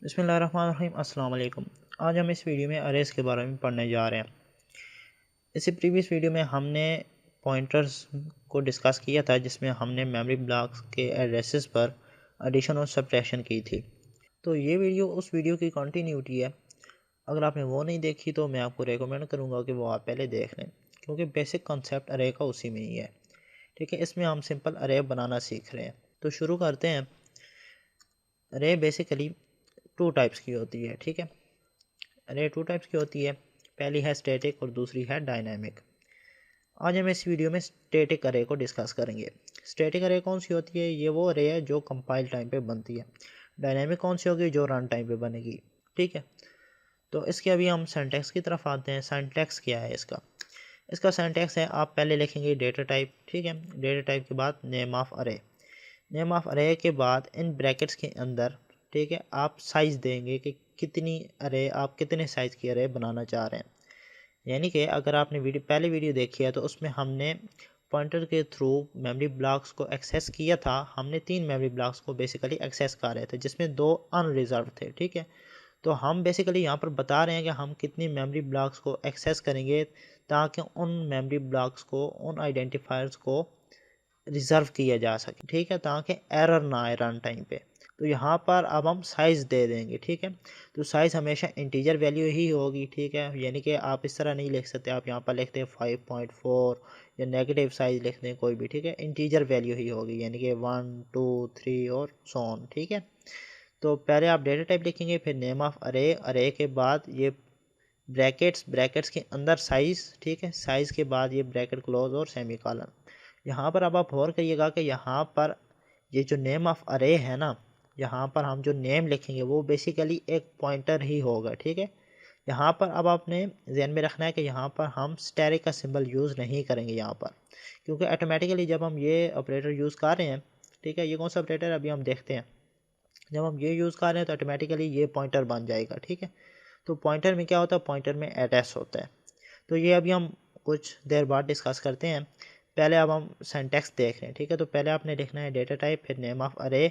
बिस्मिल्लाहिर्रहमानिर्रहीम अस्सलाम वालेकुम। आज हम इस वीडियो में अरेज़ के बारे में पढ़ने जा रहे हैं। इससे प्रीवियस वीडियो में हमने पॉइंटर्स को डिस्कस किया था, जिसमें हमने मेमोरी ब्लॉक्स के एड्रेसेस पर एडिशन और सब्ट्रैक्शन की थी। तो ये वीडियो उस वीडियो की कंटिन्यूटी है। अगर आपने वो नहीं देखी तो मैं आपको रेकमेंड करूँगा कि वो आप पहले देख लें, क्योंकि बेसिक कॉन्सेप्ट अरे का उसी में ही है। ठीक है, इसमें हम सिंपल अरे बनाना सीख रहे हैं। तो शुरू करते हैं। अरे बेसिकली टू टाइप्स की होती है। ठीक है, अरे टू टाइप्स की होती है। पहली है स्टैटिक और दूसरी है डायनामिक। आज हम इस वीडियो में स्टैटिक अरे को डिस्कस करेंगे। स्टैटिक अरे कौन सी होती है? ये वो अरे है जो कंपाइल टाइम पे बनती है। डायनामिक कौन सी होगी? जो रन टाइम पे बनेगी। ठीक है, तो इसके अभी हम सिंटैक्स की तरफ आते हैं। सिंटैक्स क्या है इसका? इसका सिंटैक्स है, आप पहले लिखेंगे डेटा टाइप। ठीक है, डेटा टाइप के बाद नेम ऑफ अरे। नेम ऑफ अरे के बाद इन ब्रैकेट्स के अंदर, ठीक है, आप साइज़ देंगे कि कितनी अरे, आप कितने साइज़ की अरे बनाना चाह रहे हैं। यानी कि अगर आपने पहले वीडियो देखी है तो उसमें हमने पॉइंटर के थ्रू मेमोरी ब्लॉक्स को एक्सेस किया था। हमने 3 मेमोरी ब्लॉक्स को बेसिकली एक्सेस कर रहे थे, जिसमें 2 अनरिजर्व थे। ठीक है, तो हम बेसिकली यहाँ पर बता रहे हैं कि हम कितनी मेमोरी ब्लॉक्स को एक्सेस करेंगे, ताकि उन मेमोरी ब्लॉक्स को, उन आइडेंटिफायर्स को रिज़र्व किया जा सके। ठीक है, ताकि एरर ना आए रन टाइम पे। तो यहाँ पर अब हम साइज़ दे देंगे। ठीक है, तो साइज़ हमेशा इंटीजर वैल्यू ही होगी। ठीक है, यानी कि आप इस तरह नहीं लिख सकते। आप यहाँ पर लिखते हैं 5.4 या नेगेटिव साइज़ लिख दें कोई भी। ठीक है, इंटीजर वैल्यू ही होगी, यानी कि 1 2 3 और सो ऑन। ठीक है, तो पहले आप डेटा टाइप लिखेंगे, फिर नेम ऑफ अरे। अरे के बाद ये ब्रैकेट्स के अंदर साइज़। ठीक है, साइज़ के बाद ये ब्रैकेट क्लोज और सेमी कॉलन। यहाँ पर अब आप गौर करिएगा कि यहाँ पर ये जो नेम ऑफ अरे है ना, यहाँ पर हम जो नेम लिखेंगे वो बेसिकली एक पॉइंटर ही होगा। ठीक है, यहाँ पर अब आपने ध्यान में रखना है कि यहाँ पर हम स्टैटिक का सिंबल यूज़ नहीं करेंगे यहाँ पर, क्योंकि ऑटोमेटिकली जब हम ये ऑपरेटर यूज़ कर रहे हैं, ठीक है, ये कौन सा ऑपरेटर अभी हम देखते हैं। जब हम ये यूज़ कर रहे हैं तो ऑटोमेटिकली ये पॉइंटर बन जाएगा। ठीक है, तो पॉइंटर में क्या होता है? पॉइंटर में एड्रेस होता है। तो ये अभी हम कुछ देर बाद डिस्कस करते हैं। पहले अब हम सिंटैक्स देख रहे हैं। ठीक है, तो पहले आपने लिखना है डेटा टाइप, फिर नेम ऑफ अरे।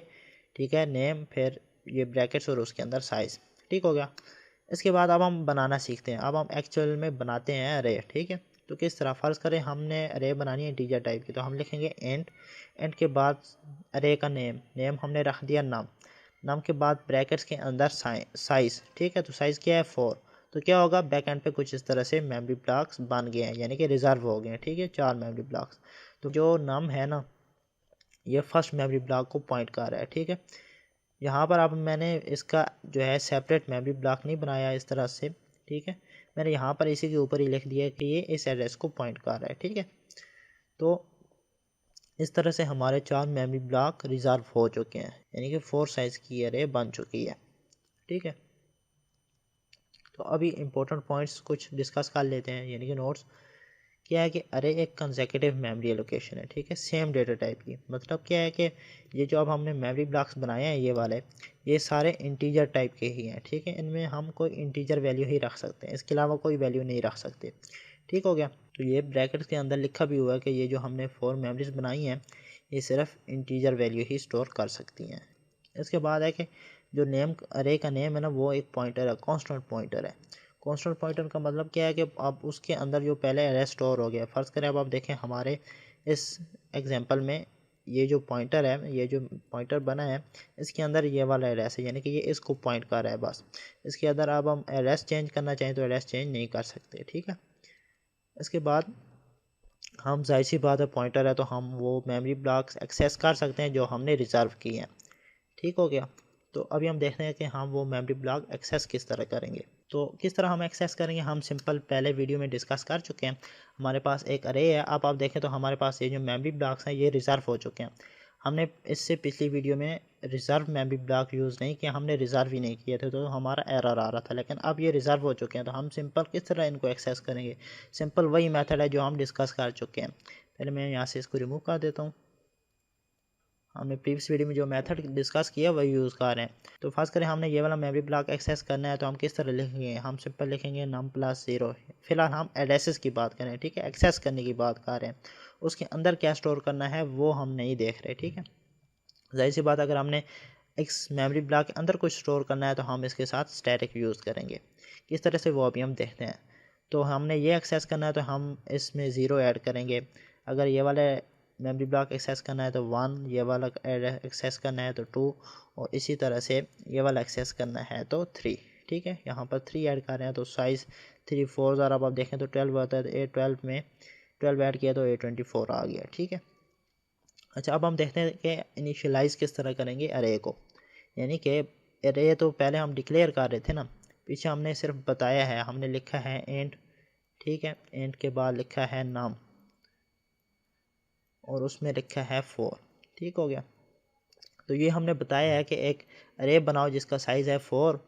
ठीक है, नेम, फिर ये ब्रैकेट्स और उसके अंदर साइज़। ठीक हो गया। इसके बाद अब हम बनाना सीखते हैं। अब हम एक्चुअल में बनाते हैं अरे। ठीक है, तो किस तरह? फ़र्ज़ करें हमने अरे बनानी है इंटीजर टाइप की, तो हम लिखेंगे एंड। एंड के बाद अरे का नेम। नेम हमने रख दिया नाम। नाम के बाद ब्रैकेट्स के अंदर साइज़। ठीक है, तो साइज़ क्या है? 4। तो क्या होगा? बैक एंड पे कुछ इस तरह से मेमोरी ब्लॉक्स बन गए हैं, यानी कि रिजर्व हो गए हैं। ठीक है, 4 मेमोरी ब्लॉक्स। तो जो नम है ना, ये फर्स्ट मेमोरी ब्लॉक को पॉइंट कर रहा है। ठीक है, यहाँ पर अब मैंने इसका जो है सेपरेट मेमोरी ब्लॉक नहीं बनाया इस तरह से। ठीक है, मैंने यहाँ पर इसी के ऊपर ही लिख दिया कि ये इस एड्रेस को पॉइंट कर रहा है। ठीक है, तो इस तरह से हमारे 4 मेमोरी ब्लॉक रिजर्व हो चुके हैं, यानी कि 4 साइज़ की अरे बन चुकी है। ठीक है, तो अभी इंपॉर्टेंट पॉइंट्स कुछ डिस्कस कर लेते हैं, यानी कि नोट्स। क्या है कि अरे एक कंसेक्यूटिव मेमोरी एलोकेशन है। ठीक है, सेम डेटा टाइप की। मतलब क्या है कि ये जो अब हमने मेमोरी ब्लॉक्स बनाए हैं ये वाले, ये सारे इंटीजर टाइप के ही हैं। ठीक है, इनमें हम कोई इंटीजर वैल्यू ही रख सकते हैं, इसके अलावा कोई वैल्यू नहीं रख सकते। ठीक हो गया। तो ये ब्रैकेट्स के अंदर लिखा भी हुआ है कि ये जो हमने 4 मेमोरीज बनाई हैं, ये सिर्फ इंटीजर वैल्यू ही स्टोर कर सकती हैं। इसके बाद है कि जो नेम अरे का नेम है ना, वो एक पॉइंटर है, कांस्टेंट पॉइंटर है। कांस्टेंट पॉइंटर का मतलब क्या है कि अब उसके अंदर जो पहले अरे स्टोर हो गया। फ़र्ज़ करें अब आप देखें हमारे इस एग्जांपल में, ये जो पॉइंटर है, ये जो पॉइंटर बना है, इसके अंदर ये वाला एड्रेस है, यानी कि ये इसको पॉइंट कर रहा है बस। इसके अंदर अब हम एड्रेस चेंज करना चाहें तो एड्रेस चेंज नहीं कर सकते। ठीक है, इसके बाद हम, जाहिर सी बात है पॉइंटर है तो हम वो मेमोरी ब्लॉक्स एक्सेस कर सकते हैं जो हमने रिजर्व किए हैं। ठीक हो गया। तो अभी हम देखते हैं कि हम वो मेमोरी ब्लॉक एक्सेस किस तरह करेंगे। तो किस तरह हम एक्सेस करेंगे, हम सिंपल पहले वीडियो में डिस्कस कर चुके हैं। हमारे पास एक अरे है। अब आप देखें तो हमारे पास ये जो मेमोरी ब्लॉक्स हैं ये रिज़र्व हो चुके हैं। हमने इससे पिछली वीडियो में रिज़र्व मेमोरी ब्लॉक यूज़ नहीं किया, हमने रिज़र्व ही नहीं किए थे, तो हमारा एरर आ रहा था। लेकिन अब ये रिज़र्व हो चुके हैं, तो हम सिंपल किस तरह इनको एक्सेस करेंगे? सिंपल वही मेथड है जो हम डिस्कस कर चुके हैं। पहले मैं यहाँ से इसको रिमूव कर देता हूँ। हमने प्रीवियस वीडियो में जो मेथड डिस्कस किया वही यूज़ कर रहे हैं। तो फर्स्ट करें हमने ये वाला मेमोरी ब्लॉक एक्सेस करना है, तो हम किस तरह लिखेंगे? हम सिंपल लिखेंगे num+0। फिलहाल हम एड्रेसेस की बात करें। ठीक है, एक्सेस करने की बात कर रहे हैं, उसके अंदर क्या स्टोर करना है वो हम नहीं देख रहे। ठीक है, जाहिर सी बात, अगर हमने इस मेमोरी ब्लॉक के अंदर कुछ स्टोर करना है तो हम इसके साथ स्टैटिक यूज़ करेंगे। किस तरह से वो अभी हम देखते हैं। तो हमने ये एक्सेस करना है तो हम इसमें ज़ीरो ऐड करेंगे। अगर ये वाला मेमोरी ब्लॉक एक्सेस करना है तो 1, ये वाला एक्सेस करना है तो 2, और इसी तरह से ये वाला एक्सेस करना है तो 3। ठीक है, यहाँ पर 3 ऐड कर रहे हैं तो साइज़ 3 4 ज़रा अब आप देखें तो 12 आता है, तो A12 में 12 ऐड किया तो A24 आ गया। ठीक है, अच्छा अब हम देखते हैं कि इनिशियलाइज़ किस तरह करेंगे अरे को। यानी कि अरे तो पहले हम डिक्लेयर कर रहे थे ना, पीछे हमने सिर्फ बताया है, हमने लिखा है एंड। ठीक है, एंड के बाद लिखा है नाम और उसमें लिखा है 4। ठीक हो गया, तो ये हमने बताया है कि एक अरे बनाओ जिसका साइज़ है 4।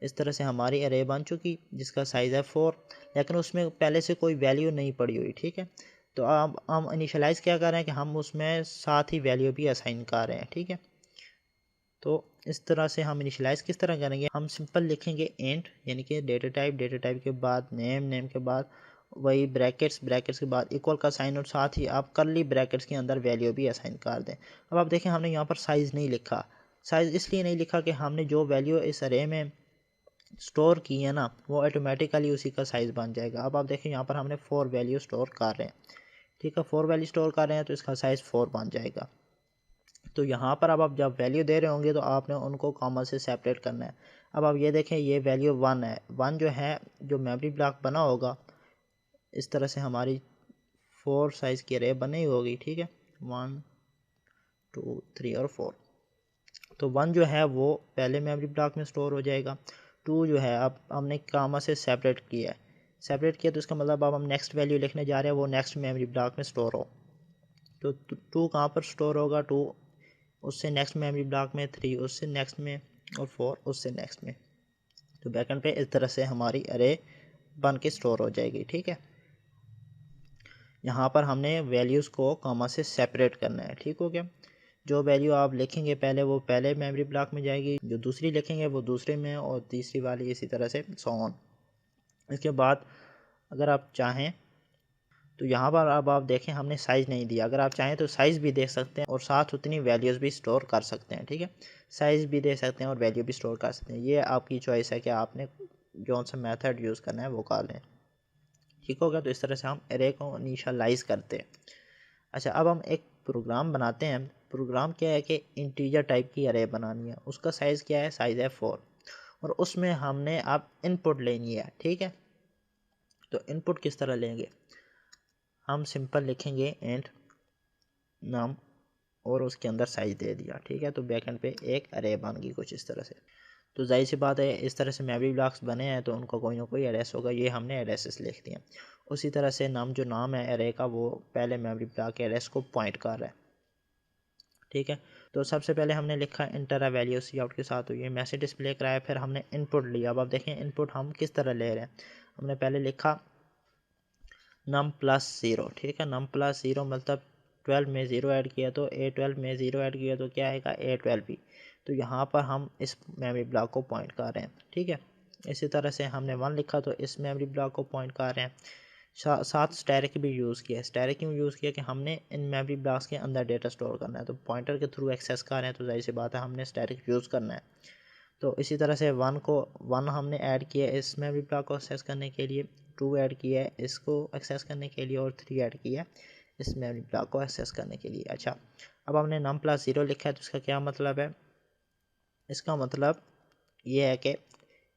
इस तरह से हमारी अरे बन चुकी जिसका साइज़ है 4, लेकिन उसमें पहले से कोई वैल्यू नहीं पड़ी हुई। ठीक है, तो अब हम इनिशियलाइज़ क्या कर रहे हैं कि हम उसमें साथ ही वैल्यू भी असाइन कर रहे हैं। ठीक है, तो इस तरह से हम इनिशियलाइज़ किस तरह करेंगे, हम सिंपल लिखेंगे इंट, यानी कि डेटा टाइप के बाद नेम के बाद वही ब्रैकेट्स के बाद इक्वल का साइन, और साथ ही आप करली ब्रैकेट्स के अंदर वैल्यू भी असाइन कर दें। अब आप देखें हमने यहाँ पर साइज़ नहीं लिखा। साइज़ इसलिए नहीं लिखा कि हमने जो वैल्यू इस अरे में स्टोर की है ना, वो ऑटोमेटिकली उसी का साइज़ बन जाएगा। अब आप देखें यहाँ पर हमने 4 वैल्यू स्टोर कर रहे हैं। ठीक है, 4 वैल्यू स्टोर कर रहे हैं तो इसका साइज़ 4 बन जाएगा। तो यहाँ पर अब आप जब वैल्यू दे रहे होंगे तो आपने उनको कॉमा से सेपरेट करना है। अब आप ये देखें ये वैल्यू 1 है, 1 जो है जो मेमोरी ब्लॉक बना होगा इस तरह से हमारी 4 साइज़ की अरे बनी होगी। ठीक है, 1 2 3 और 4। तो 1 जो है वो पहले मेमोरी ब्लॉक में स्टोर हो जाएगा। 2 जो है अब हमने कामा से सेपरेट किया तो इसका मतलब अब हम नेक्स्ट वैल्यू लिखने जा रहे हैं वो नेक्स्ट मेमोरी ब्लॉक में स्टोर हो। तो 2 कहाँ पर स्टोर होगा, 2 उससे नेक्स्ट मेमोरी ब्लॉक में, 3 उससे नेक्स्ट में, और 4 उससे नेक्स्ट में। तो बैकेंड पे इस तरह से हमारी अरे बन के स्टोर हो जाएगी। ठीक है, यहाँ पर हमने वैल्यूज़ को कॉमा से सेपरेट करना है। ठीक हो गया, जो वैल्यू आप लिखेंगे पहले वो पहले मेमोरी ब्लॉक में जाएगी, जो दूसरी लिखेंगे वो दूसरे में, और तीसरी वाली इसी तरह से सो ऑन। इसके बाद अगर आप चाहें तो यहाँ पर अब आप देखें हमने साइज़ नहीं दिया। अगर आप चाहें तो साइज़ भी दे सकते हैं और साथ उतनी वैल्यूज़ भी स्टोर कर सकते हैं। ठीक है, साइज़ भी दे सकते हैं और वैल्यू भी स्टोर कर सकते हैं, ये आपकी चॉइस है कि आपने कौन सा मेथड यूज़ करना है वो कर लें। ठीक हो गया, तो इस तरह से हम एरे को इनिशियलाइज़ करते हैं। अच्छा अब हम एक प्रोग्राम बनाते हैं। प्रोग्राम क्या है कि इंटीजर टाइप की अरे बनानी है, उसका साइज़ क्या है, साइज़ है 4, और उसमें हमने अब इनपुट लेनी है। ठीक है, तो इनपुट किस तरह लेंगे, हम सिंपल लिखेंगे एंड नाम और उसके अंदर साइज़ दे दिया। ठीक है, तो बैकएंड पे एक अरे बन गई कुछ इस तरह से। तो जाहिर सी बात है इस तरह से मेमोरी ब्लॉक्स बने हैं तो उनका कोई ना कोई एड्रेस होगा, ये हमने एड्रेसेस लिख दिए। उसी तरह से नाम है अरे का वो पहले मेमोरी ब्लॉक के एड्रेस को पॉइंट कर रहा है। ठीक है, तो सबसे पहले हमने लिखा इंटर वैल्यू सी आउट के साथ, तो ये मैसेज डिस्प्ले कराया, फिर हमने इनपुट लिया। अब आप देखें इनपुट हम किस तरह ले रहे हैं, हमने पहले लिखा नम प्लस ज़ीरो। ठीक है, नम प्लस ज़ीरो मतलब 12 में ज़ीरो ऐड किया तो A12 में ज़ीरो ऐड किया तो क्या आएगा, A12 भी। तो यहाँ पर हम इस मेमोरी ब्लॉक को पॉइंट कर रहे हैं। ठीक है, इसी तरह से हमने 1 लिखा तो इस मेमोरी ब्लॉक को पॉइंट कर रहे हैं। साथ स्टैरिक भी यूज़ किया। स्टैरिक क्यों यूज़ किया कि हमने इन मेमोरी ब्लॉक्स के अंदर डेटा स्टोर करना है, तो पॉइंटर के थ्रू एक्सेस कर रहे हैं तो जाहिर सी बात है हमने स्टैरिक यूज़ करना है। तो इसी तरह से 1 हमने ऐड किया इस मेमोरी ब्लॉक को एक्सेस करने के लिए, 2 ऐड किया है इसको एक्सेस करने के लिए, और 3 ऐड किया इस मेमोरी ब्लॉक को एक्सेस करने के लिए। अच्छा अब हमने नम प्लस ज़ीरो लिखा है तो इसका क्या मतलब है, इसका मतलब ये है कि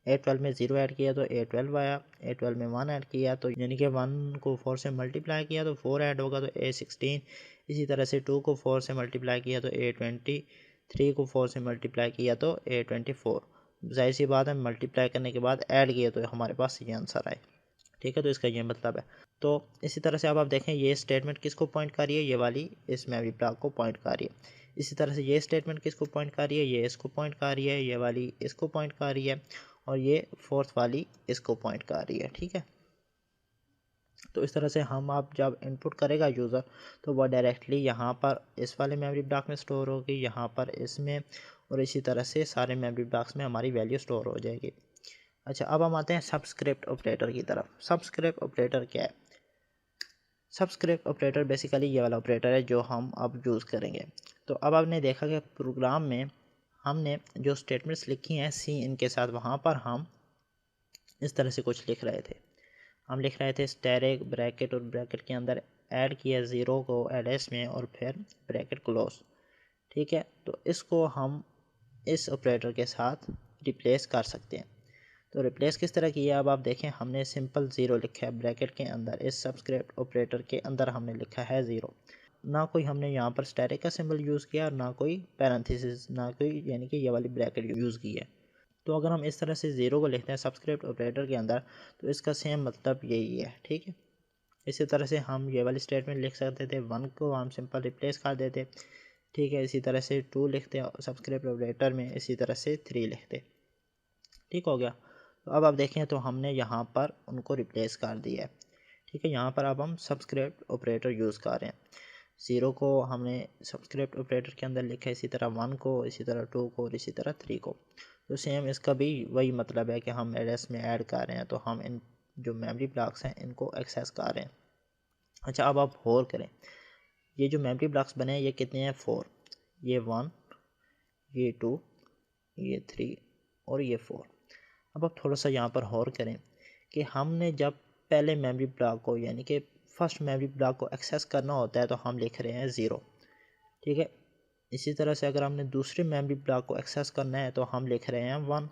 A12 में ज़ीरो ऐड किया तो A12 आया, A12 में 1 ऐड किया तो यानी कि 1 को 4 से मल्टीप्लाई किया तो 4 ऐड होगा तो A16। इसी तरह से 2 को 4 से मल्टीप्लाई किया तो A20, 3 को 4 से मल्टीप्लाई किया तो A24। जाहिर सी बात है मल्टीप्लाई करने के बाद ऐड किया तो हमारे पास ये आंसर आए। ठीक है, तो इसका ये मतलब है। तो इसी तरह से अब आप देखें ये स्टेटमेंट किसको पॉइंट कर रही है, ये वाली इस मेमोरी ब्लॉक को पॉइंट कर रही है। इसी तरह से ये स्टेटमेंट किसको पॉइंट कर रही है, ये इसको पॉइंट कर रही है, ये वाली इसको पॉइंट कर रही है, और ये फोर्थ वाली इसको पॉइंट कर रही है। ठीक है, तो इस तरह से हम आप जब इनपुट करेगा यूज़र तो वह डायरेक्टली यहाँ पर इस वाले मेमोरी ब्लॉक में स्टोर होगी, यहाँ पर इसमें, और इसी तरह से सारे मेमोरी ब्लॉक्स में हमारी वैल्यू स्टोर हो जाएगी। अच्छा अब हम आते हैं सबस्क्रिप्ट ऑपरेटर की तरफ। सबस्क्रिप्ट ऑपरेटर क्या है, सबस्क्रिप्ट ऑपरेटर बेसिकली ये वाला ऑपरेटर है जो हम अब यूज़ करेंगे। तो अब आपने देखा कि प्रोग्राम में हमने जो स्टेटमेंट्स लिखी हैं सी इनके साथ, वहाँ पर हम इस तरह से कुछ लिख रहे थे। हम लिख रहे थे स्टैटिक ब्रैकेट और ब्रैकेट के अंदर ऐड किया 0 को एड्रेस में और फिर ब्रैकेट क्लोज। ठीक है, तो इसको हम इस ऑपरेटर के साथ रिप्लेस कर सकते हैं। तो रिप्लेस किस तरह किया, अब आप देखें, हमने सिंपल 0 लिखा है ब्रैकेट के अंदर, इस सबस्क्रिप्ट ऑपरेटर के अंदर हमने लिखा है 0। ना कोई हमने यहाँ पर स्टैटिक का सिंबल यूज़ किया और ना कोई पैरेंथेसिस, ना कोई यानी कि ये वाली ब्रैकेट यूज़ की है। तो अगर हम इस तरह से 0 को लिखते हैं सबस्क्रिप्ट ऑपरेटर के अंदर तो इसका सेम मतलब यही है। ठीक है, इसी तरह से हम ये वाली स्टेटमेंट लिख सकते थे, 1 को हम सिंपल रिप्लेस कर देते। ठीक है, इसी तरह से 2 लिखते हैं सबस्क्रिप्ट ऑपरेटर में, इसी तरह से 3 लिखते। ठीक हो गया। तो अब आप देखें तो हमने यहाँ पर उनको रिप्लेस कर दिया है। ठीक है, यहाँ पर अब हम सबस्क्रिप्ट ऑपरेटर यूज़ कर रहे हैं। 0 को हमने सबस्क्रिप्ट ऑपरेटर के अंदर लिखा है, इसी तरह 1 को, इसी तरह 2 को और इसी तरह 3 को। तो सेम इसका भी वही मतलब है कि हम एड्रेस में ऐड कर रहे हैं, तो हम इन जो मेमोरी ब्लॉक्स हैं इनको एक्सेस कर रहे हैं। अच्छा, अब आप गौर करें, ये जो मेमोरी ब्लॉक्स बने हैं ये कितने हैं, 4, ये 1, ये 2, ये 3 और ये 4। अब आप थोड़ा सा यहाँ पर गौर करें कि हमने जब पहले मेमोरी ब्लॉक को यानी कि फर्स्ट मेमोरी ब्लॉक को एक्सेस करना होता है तो हम लिख रहे हैं 0। ठीक है, इसी तरह से अगर हमने दूसरे मेमोरी ब्लॉक को एक्सेस करना है तो हम लिख रहे हैं 1।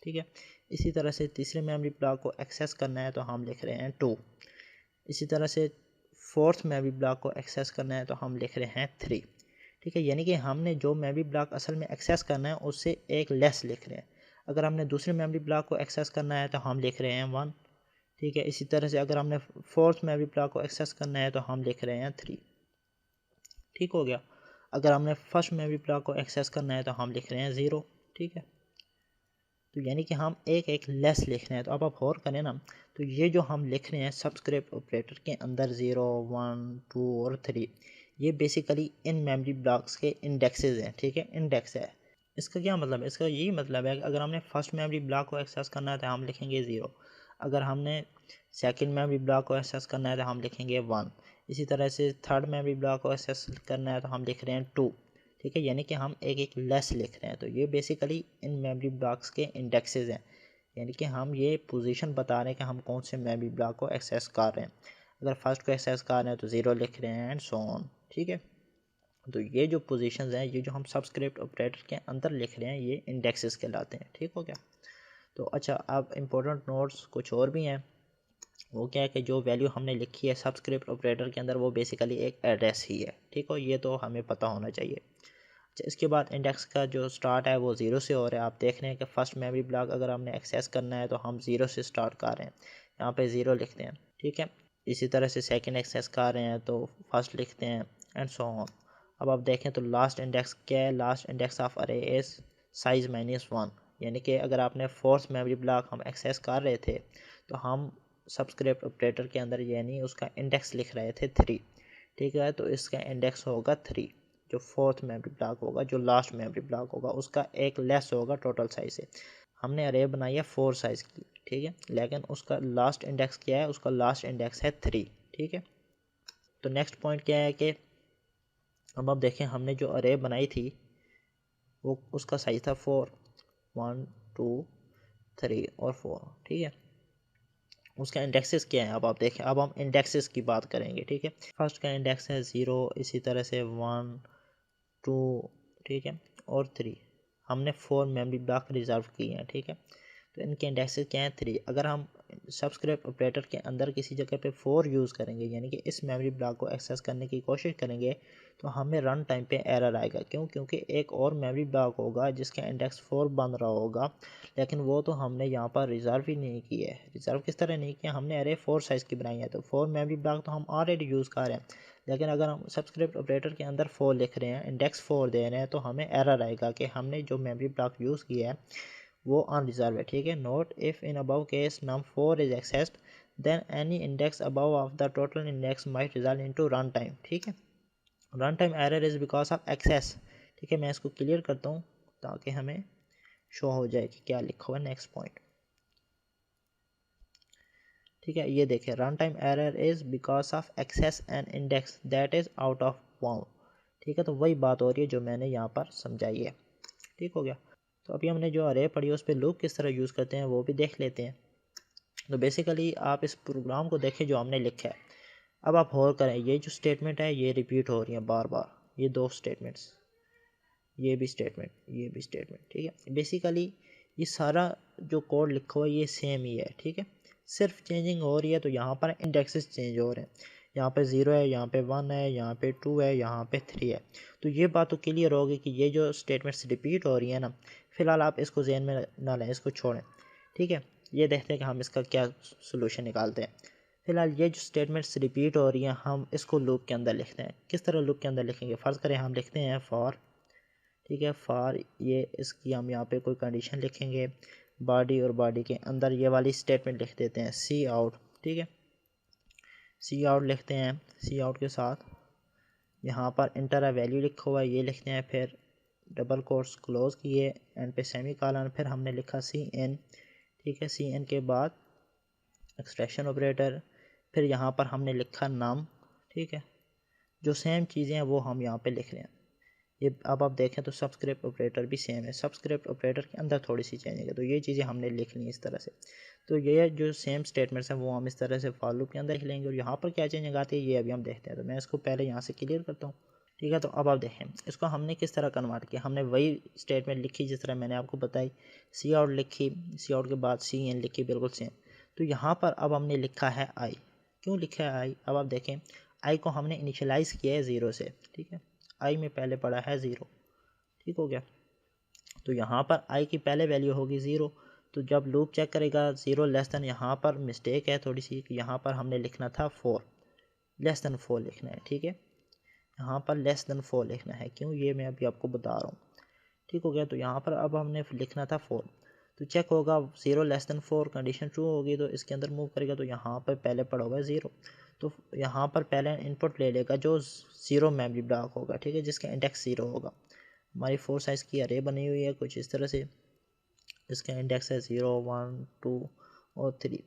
ठीक है, इसी तरह से तीसरे मेमोरी ब्लॉक को एक्सेस करना है तो हम लिख रहे हैं 2। इसी तरह से फोर्थ मेमोरी ब्लॉक को एक्सेस करना है तो हम लिख रहे हैं 3। ठीक है, यानी कि हमने जो मेमोरी ब्लॉक असल में एक्सेस करना है उससे एक लेस लिख रहे हैं। अगर हमने दूसरे मेमोरी ब्लॉक को एक्सेस करना है तो हम लिख रहे हैं 1। ठीक है, इसी तरह से अगर हमने फोर्थ मेमोरी ब्लॉक को एक्सेस करना है तो हम लिख रहे हैं 3। ठीक हो गया। अगर हमने फर्स्ट मेमोरी ब्लॉक को एक्सेस करना है तो हम लिख रहे हैं 0। ठीक है, तो यानी कि हम एक एक लेस लिख रहे हैं। तो अब आप गौर करें ना, तो ये जो हम लिख रहे हैं सबस्क्रिप्ट ऑपरेटर के अंदर 0, 1, 2 और 3, ये बेसिकली इन मेमोरी ब्लॉक्स के इंडेक्सेस हैं। ठीक है, इंडेक्स है। इसका क्या मतलब है, इसका यही मतलब है कि अगर हमने फर्स्ट मेमोरी ब्लॉक को एक्सेस करना है तो हम लिखेंगे 0। अगर हमने सेकंड मेमोरी ब्लॉक को एक्सेस करना है तो हम लिखेंगे 1। इसी तरह से थर्ड मेमोरी ब्लॉक को एक्सेस करना है तो हम लिख रहे हैं 2। ठीक है, यानी कि हम एक एक लेस लिख रहे हैं। तो ये बेसिकली इन मेमोरी ब्लॉक्स के इंडेक्सेस हैं, यानी कि हम ये पोजीशन बता रहे हैं कि हम कौन से मेमोरी ब्लॉक को एक्सेस कर रहे हैं। अगर फर्स्ट को एक्सेस कर रहे हैं तो 0 लिख रहे हैं एंड सो ऑन। ठीक है, तो ये जो पोजीशंस हैं, ये जो हम सबस्क्रिप्ट ऑपरेटर के अंदर लिख रहे हैं, ये इंडेक्सेस कहलाते हैं। ठीक हो गया। तो अच्छा, अब इम्पोर्टेंट नोट्स कुछ और भी हैं। वो क्या है कि जो वैल्यू हमने लिखी है सबस्क्रिप्ट ऑपरेटर के अंदर वो बेसिकली एक एड्रेस ही है। ठीक हो, ये तो हमें पता होना चाहिए। अच्छा, इसके बाद इंडेक्स का जो स्टार्ट है वो 0 से हो रहा है। आप देख रहे हैं कि फर्स्ट मेमोरी ब्लॉक अगर हमने एक्सेस करना है तो हम 0 से स्टार्ट कर रहे हैं, यहाँ पे 0 लिखते हैं। ठीक है, इसी तरह से सेकंड एक्सेस कर रहे हैं तो फर्स्ट लिखते हैं एंड सो ऑन। अब आप देखें तो लास्ट इंडेक्स क्या है, लास्ट इंडेक्स ऑफ अरे इज साइज -1, यानी कि अगर आपने फोर्थ मेमोरी ब्लॉक हम एक्सेस कर रहे थे तो हम सबस्क्रिप्ट ऑपरेटर के अंदर यानी उसका इंडेक्स लिख रहे थे 3। ठीक है, तो इसका इंडेक्स होगा 3। जो फोर्थ मेमोरी ब्लॉक होगा, जो लास्ट मेमोरी ब्लॉक होगा, उसका एक लेस होगा टोटल साइज से। हमने अरे बनाई है 4 साइज़ की। ठीक है, लेकिन उसका लास्ट इंडेक्स क्या है, उसका लास्ट इंडेक्स है 3। ठीक है, तो नेक्स्ट पॉइंट क्या है कि अब आप देखें हमने जो अरे बनाई थी वो उसका साइज था 4, 1, 2, 3 और 4। ठीक है, उसका इंडेक्सेस क्या है, अब आप देखें, अब हम इंडेक्सेस की बात करेंगे। ठीक है, फर्स्ट का इंडेक्स है 0, इसी तरह से 1, 2, ठीक है, और 3। हमने 4 मेमोरी ब्लॉक रिजर्व किए हैं। ठीक है, तो इनके इंडेक्सेस क्या हैं, 3। अगर हम सबस्क्रिप्ट ऑपरेटर के अंदर किसी जगह पे 4 यूज़ करेंगे यानी कि इस मेमोरी ब्लॉक को एक्सेस करने की कोशिश करेंगे तो हमें रन टाइम पे एरर आएगा। क्यों? क्योंकि एक और मेमोरी ब्लॉक होगा जिसका इंडेक्स 4 बन रहा होगा, लेकिन वो तो हमने यहाँ पर रिज़र्व ही नहीं किया है। रिज़र्व किस तरह नहीं किया, हमने अरे 4 साइज़ की बनाई है, तो 4 मेमोरी ब्लॉक तो हम ऑलरेडी यूज़ कर रहे हैं। लेकिन अगर हम सबस्क्रिप्ट ऑपरेटर के अंदर 4 लिख रहे हैं, इंडेक्स 4 दे रहे हैं, तो हमें एरर आएगा कि हमने जो मेमोरी ब्लॉक यूज़ किया है वो अनरिजर्व है। ठीक है, note if in above case num4 is accessed then any index above of the total index might result into run time. ठीक है, run time error is because of access. ठीक है, मैं इसको क्लियर करता हूँ ताकि हमें शो हो जाए कि क्या लिखा हुआ है नेक्स्ट पॉइंट। ठीक है, ये देखिए, run time error is because of access an index that is out of bound. ठीक है, तो वही बात हो रही है जो मैंने यहाँ पर समझाई है। ठीक हो गया। तो अभी हमने जो अरे पढ़ी उस पर लूप किस तरह यूज़ करते हैं वो भी देख लेते हैं। तो बेसिकली आप इस प्रोग्राम को देखें जो हमने लिखा है। अब आप और करें, ये जो स्टेटमेंट है ये रिपीट हो रही है बार बार, ये दो स्टेटमेंट्स, ये भी स्टेटमेंट, ये भी स्टेटमेंट, ठीक है। बेसिकली ये सारा जो कोड लिखा हुआ है ये सेम ही है, ठीक है। सिर्फ चेंजिंग हो रही है, तो यहाँ पर इंडेक्सेस चेंज हो रहे हैं। यहाँ पे 0 है, यहाँ पे 1 है, यहाँ पे 2 है, यहाँ पे 3 है। तो ये बात तो क्लियर होगी कि ये जो स्टेटमेंट्स रिपीट हो रही है ना, फ़िलहाल आप इसको जहन में ना लें, इसको छोड़ें, ठीक है। ये देखते हैं कि हम इसका क्या सोल्यूशन निकालते हैं। फ़िलहाल ये जो स्टेटमेंट्स रिपीट हो रही हैं हम इसको लूप के अंदर लिखते हैं। किस तरह लूप के अंदर लिखेंगे? फ़र्ज़ करें हम लिखते हैं फॉर, ठीक है, फॉर ये इसकी हम यहाँ पे कोई कंडीशन लिखेंगे, बॉडी और बॉडी के अंदर ये वाली स्टेटमेंट लिख देते हैं सी आउट, ठीक है। सी आउट लिखते हैं, सी आउट के साथ यहाँ पर इंटर अ वैल्यू लिखा हुआ है ये लिखते हैं, फिर डबल कोट्स क्लोज किए, एंड पे सेमी कॉलन, फिर हमने लिखा सी एन, ठीक है। सी एन के बाद एक्सट्रैक्शन ऑपरेटर, फिर यहाँ पर हमने लिखा नाम, ठीक है। जो सेम चीज़ें हैं वो हम यहाँ पे लिख रहे हैं। ये अब आप देखें तो सबस्क्रिप्ट ऑपरेटर भी सेम है, सबस्क्रिप्ट ऑपरेटर के अंदर थोड़ी सी चेंज है, तो ये चीज़ें हमने लिख ली इस तरह से। तो ये जो सेम स्टेटमेंट्स हैं वो हम इस तरह से फॉर लूप के अंदर लिख लेंगे, और यहाँ पर क्या चेंज आती है ये अभी हम देखते हैं। तो मैं इसको पहले यहाँ से क्लियर करता हूँ, ठीक है। तो अब आप देखें इसको हमने किस तरह कन्वर्ट किया। हमने वही स्टेटमेंट लिखी जिस तरह मैंने आपको बताई, सी आउट लिखी, सी आउट के बाद सी एन लिखी, बिल्कुल सेम। तो यहाँ पर अब हमने लिखा है आई। क्यों लिखा है आई? अब आप देखें आई को हमने इनिशियलाइज़ किया है 0 से, ठीक है। आई में पहले पड़ा है 0, ठीक हो गया। तो यहाँ पर आई की पहले वैल्यू होगी 0, तो जब लूप चेक करेगा 0 लेस दैन, यहाँ पर मिस्टेक है थोड़ी सी, यहाँ पर हमने लिखना था 4, लेस दैन 4 लिखना है, ठीक है। यहाँ पर लेस दैन 4 लिखना है, क्यों ये मैं अभी आपको बता रहा हूँ, ठीक हो गया। तो यहाँ पर अब हमने लिखना था 4, तो चेक होगा 0 लेस दैन 4, कंडीशन ट्रू होगी तो इसके अंदर मूव करेगा, तो यहाँ पर पहले पड़ा हुआ है 0, तो यहाँ पर पहले इनपुट ले लेगा जो 0 मेमोरी ब्लॉक होगा, ठीक है, जिसका इंडेक्स 0 होगा। हमारी 4 साइज़ की अरे बनी हुई है कुछ इस तरह से, इसका इंडेक्स है 0 1 2 और 3।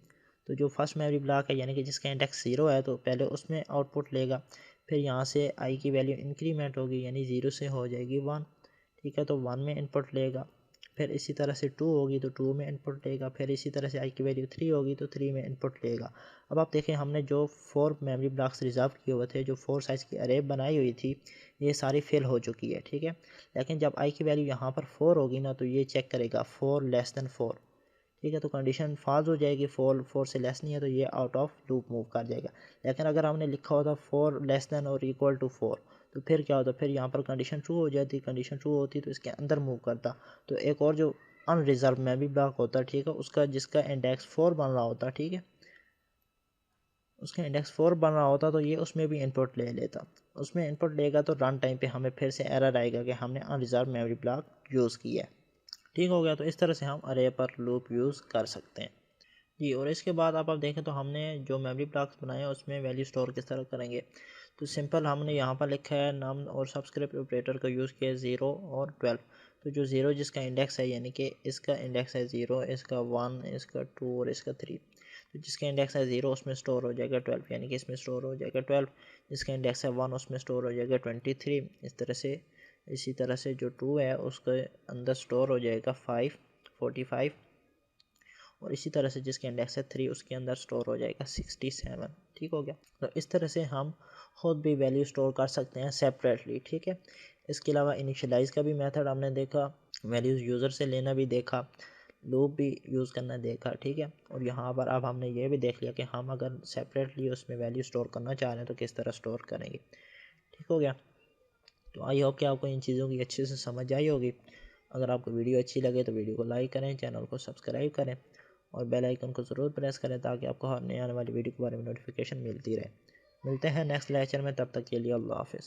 तो जो फर्स्ट मेमोरी ब्लॉक है यानी कि जिसका इंडेक्स 0 है, तो पहले उसमें आउटपुट लेगा, फिर यहाँ से आई की वैल्यू इंक्रीमेंट होगी यानी 0 से हो जाएगी 1, ठीक है। तो 1 में इनपुट लेगा, फिर इसी तरह से 2 होगी तो 2 में इनपुट लेगा, फिर इसी तरह से आई की वैल्यू 3 होगी तो 3 में इनपुट लेगा। अब आप देखें हमने जो 4 मेमोरी ब्लॉक्स रिजर्व किए हुए थे, जो 4 साइज़ की अरे बनाई हुई थी, ये सारी फिल हो चुकी है, ठीक है। लेकिन जब आई की वैल्यू यहाँ पर 4 होगी ना, तो ये चेक करेगा 4 लेस दैन 4, ठीक है। तो कंडीशन फॉल्स हो जाएगी, 4 से लेस नहीं है, तो ये आउट ऑफ लूप मूव कर जाएगा। लेकिन अगर हमने लिखा होता 4 लेस दैन और इक्वल टू 4, तो फिर क्या होता, फिर यहाँ पर कंडीशन ट्रू हो जाती, कंडीशन ट्रू होती तो इसके अंदर मूव करता। तो एक और जो अनरिजर्व मेमोरी ब्लॉक होता है, ठीक है, उसका जिसका इंडेक्स 4 बन रहा होता, ठीक है, उसका इंडेक्स 4 बन रहा होता, तो ये उसमें भी इनपुट ले लेता। उसमें इनपुट लेगा तो रन टाइम पे हमें फिर से एरर आएगा कि हमने अनरिजर्व मेमोरी ब्लॉक यूज़ किया है, ठीक हो गया। तो इस तरह से हम अरे पर लूप यूज़ कर सकते हैं जी। और इसके बाद आप देखें तो हमने जो मेमोरी ब्लॉक्स बनाए हैं उसमें वैल्यू स्टोर किस तरह करेंगे। तो सिंपल हमने यहाँ पर लिखा है नम और सबस्क्रिप्ट ऑपरेटर का यूज़ किया 0 और 12। तो जो 0 जिसका इंडेक्स है यानी कि इसका इंडेक्स है 0, इसका 1, इसका 2 और इसका 3। तो जिसका इंडेक्स है 0 उसमें स्टोर हो जाएगा 12, यानी कि इसमें स्टोर हो जाएगा 12। जिसका इंडेक्स है 1 उसमें स्टोर हो जाएगा 23। इस तरह से, इसी तरह से जो 2 है उसके अंदर स्टोर हो जाएगा 5 45। और इसी तरह से जिसके इंडेक्स है 3 उसके अंदर स्टोर हो जाएगा 67, ठीक हो गया। तो इस तरह से हम खुद भी वैल्यू स्टोर कर सकते हैं सेपरेटली, ठीक है। इसके अलावा इनिशियलाइज़ का भी मेथड हमने देखा, वैल्यूज़ यूज़र से लेना भी देखा, लूप भी यूज़ करना देखा, ठीक है। और यहाँ पर अब हमने ये भी देख लिया कि हम अगर सेपरेटली उसमें वैल्यू स्टोर करना चाह रहे हैं तो किस तरह स्टोर करेंगे, ठीक हो गया। तो आई होप कि आपको इन चीज़ों की अच्छे से समझ आई होगी। अगर आपको वीडियो अच्छी लगे तो वीडियो को लाइक करें, चैनल को सब्सक्राइब करें और बेल आइकन को ज़रूर प्रेस करें ताकि आपको हर नए आने वाली वीडियो के बारे में नोटिफिकेशन मिलती रहे। मिलते हैं नेक्स्ट लेक्चर में, तब तक के लिए अल्लाह हाफ़िज़।